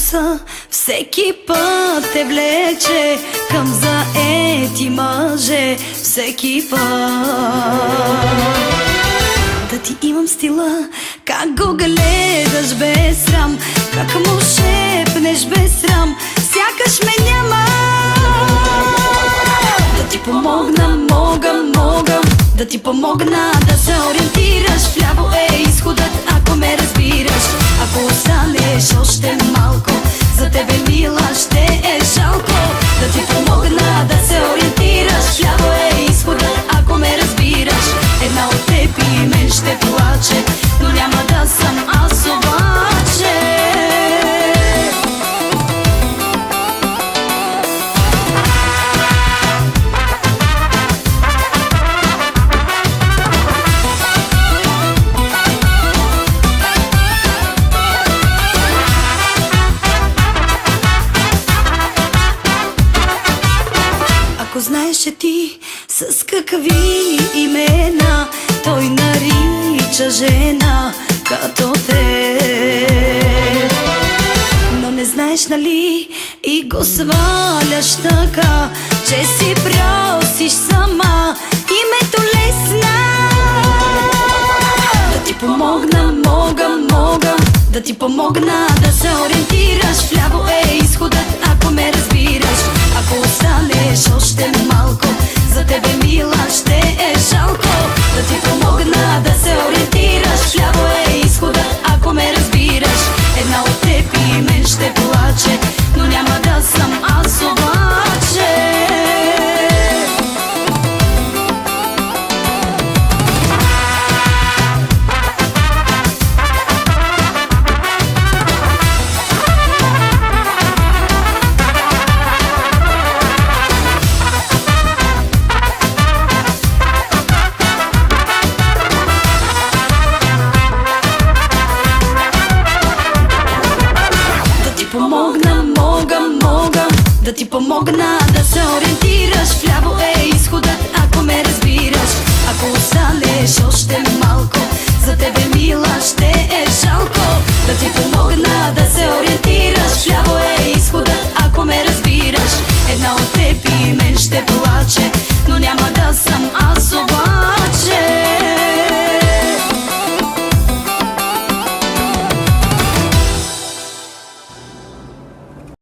вкуса всеки път те влече към заети мъже, всеки път. Да ти имам стила, как го гледаш без срам, как му шепнеш без срам, сякаш ме няма. Да ти помогна, мога да ти помогна да се ориентираш. Вляво е изходът, ако ме разбираш. Ако останеш още малко, за тебе мила ще е жалко. Да ти помогна да се ориентираш. Вляво е изходът, ако ме разбираш. Една от теб и мен ще плаче, но няма да съм аз обаче. Ако знаеш, че ти с какви имена той нарича жена като те, но не знаеш, нали, и го сваляш така, че си просиш сама името лесна. Да ти помогна, мога да ти помогна да се ориентираш. Вляво е изходът, ако ме разбираш. Ако останеш още малко, за тебе мила ще е жалко. Да ти помогна да се ориентираш. Вляво е изходът, ако ме разбираш. Една от теб и мен ще плаче, но няма да съм аз обаче. Мога да ти помогна да се ориентираш. Вляво е изходът, ако ме разбираш. Ако останеш още малко, за тебе мила ще е жалко. Да ти помогна да се ориентираш. Вляво е изходът, ако ме разбираш.